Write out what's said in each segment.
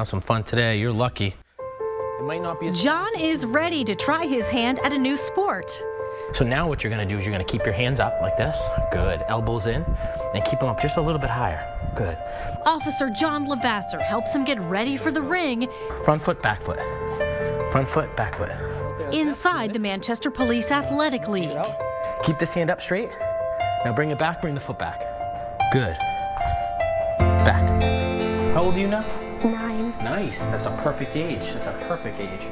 some fun today. You're lucky. It might not be as John is ready to try his hand at a new sport. So now what you're gonna do is you're gonna keep your hands up like this. Good. Elbows in, and keep them up just a little bit higher. Good. Officer John Lavasser helps him get ready for the ring Front foot, back foot. Front foot, back foot. inside the Manchester Police Athletic League. Keep this hand up straight. Now bring it back, bring the foot back. Good. Back. How old are you now? 9. Nice. That's a perfect age. That's a perfect age.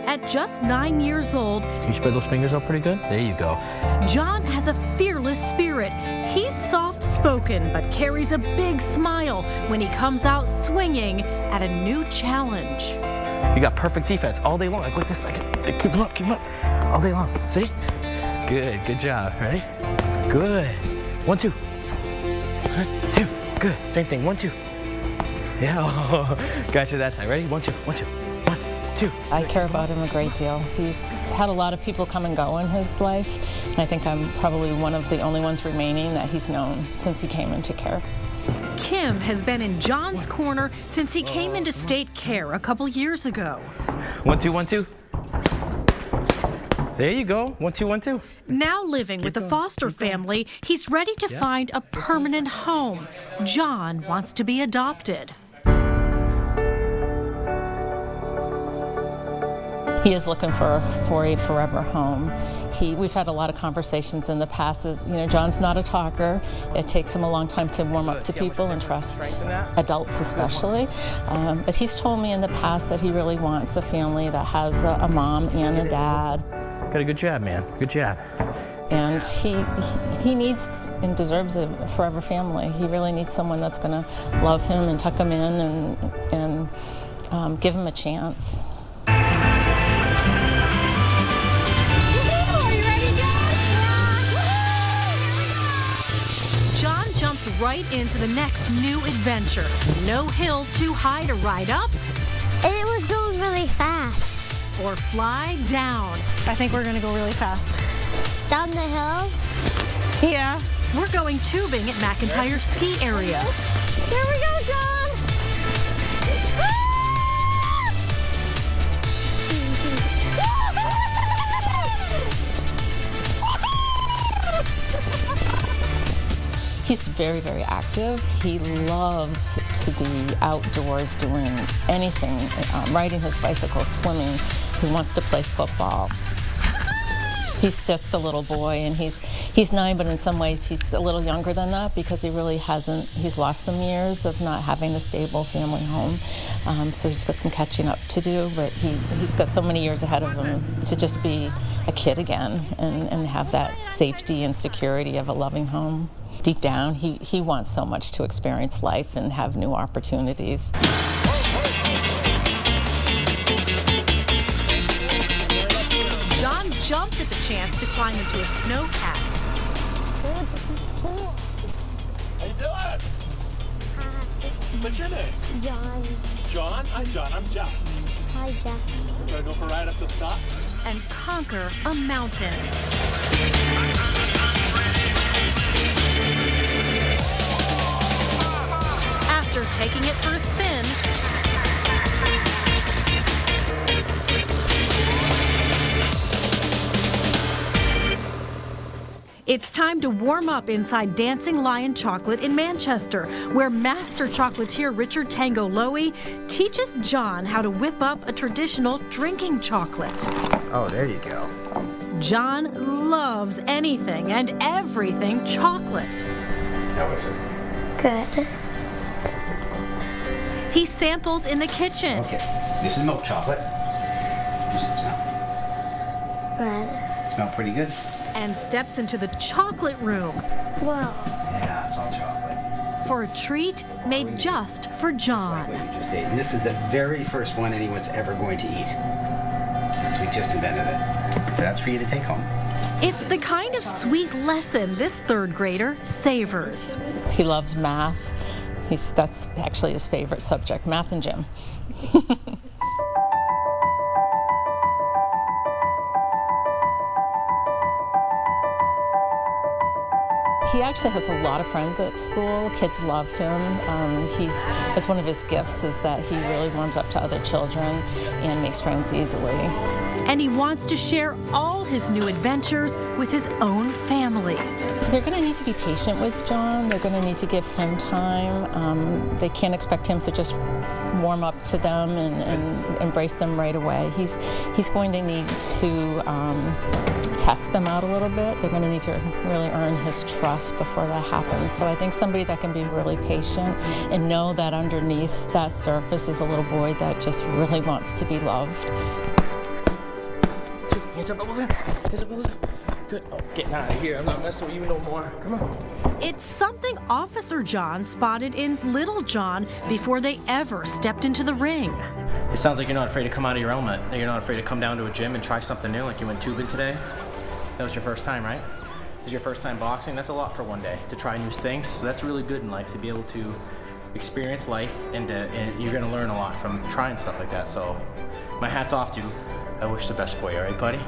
At just 9 years old, So you spread those fingers out pretty good? There you go. John has a fearless spirit. He's soft-spoken, but carries a big smile when he comes out swinging at a new challenge. You got perfect defense all day long. Like this. Keep them up. All day long. See? Good job. Ready? Good. 1, 2. 2. Good. Same thing. 1, 2. Yeah. Got you that time. Ready? 1, 2. 1, 2. 1, 2. I care about him a great deal. He's had a lot of people come and go in his life, and I think I'm probably one of the only ones remaining that he's known since he came into care. Kim has been in John's corner since he came into state care a couple years ago. 1, 2. 1, 2. There you go. 1, 2. 1, 2. Now living with a foster family, he's ready to find a permanent home. John wants to be adopted. He is looking for a forever home. We've had a lot of conversations in the past. You know, John's not a talker. It takes him a long time to warm up to people and trust adults especially. But he's told me in the past that he really wants a family that has a mom and a dad. Got a good job, man. Good job. And he needs and deserves a forever family. He really needs someone that's going to love him and tuck him in and give him a chance. John jumps right into the next new adventure. No hill too high to ride up And it was going really fast. or fly down. I think we're gonna go really fast. Down the hill. Yeah. We're going tubing at McIntyre Ski Area. Here we go, John. He's very, very active. He loves to be outdoors doing anything, riding his bicycle, swimming. He wants to play football. He's just a little boy, and he's 9, but in some ways he's a little younger than that because he's lost some years of not having a stable family home. So he's got some catching up to do, but he's got so many years ahead of him to just be a kid again and have that safety and security of a loving home. Deep down, he wants so much to experience life and have new opportunities. John jumped at the chance to climb into a snowcat. How you doing? What's your name? John. John? I'm John. I'm Jeff. Hi, Jeff. You wanna go for a ride up to the top? And conquer a mountain. After taking it for a spin, it's time to warm up inside Dancing Lion Chocolate in Manchester, where master chocolatier Richard Tango Lowy teaches John how to whip up a traditional drinking chocolate. Oh, there you go. John loves anything and everything chocolate. How is it? Good. He samples in the kitchen. Okay, this is milk chocolate. Does it smell? Good. Smell pretty good? And steps into the chocolate room Wow. Yeah, it's all chocolate. for a treat made just for John. What you just ate. And this is the very first one anyone's ever going to eat. Because we just invented it. So that's for you to take home. It's the kind of sweet lesson this third grader savors. He loves math. That's actually his favorite subject, math and gym. He actually has a lot of friends at school. Kids love him. It's one of his gifts is that he really warms up to other children and makes friends easily. And he wants to share all his new adventures with his own family. They're going to need to be patient with John. They're going to need to give him time. They can't expect him to just warm up to them and embrace them right away. He's going to need to test them out a little bit. They're going to need to really earn his trust before that happens. So I think somebody that can be really patient and know that underneath that surface is a little boy that just really wants to be loved. Hands up, Bubbles in. Hands up, Bubbles in. Good. Oh, getting out of here. I'm not messing with you no more. Come on. It's something Officer John spotted in Little John before they ever stepped into the ring. It sounds like you're not afraid to come out of your element. That you're not afraid to come down to a gym and try something new, like you went tubing today. That was your first time, right? This is your first time boxing. That's a lot for one day, to try new things. So that's really good in life, to be able to experience life, and you're gonna learn a lot from trying stuff like that. So my hat's off to you. I wish the best for you, all right, buddy?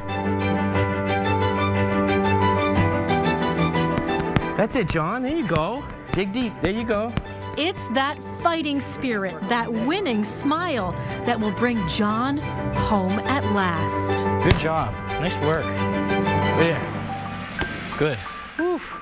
That's it, John. There you go. Dig deep. There you go. It's that fighting spirit, that winning smile that will bring John home at last. Good job. Nice work. There. Good. Oof.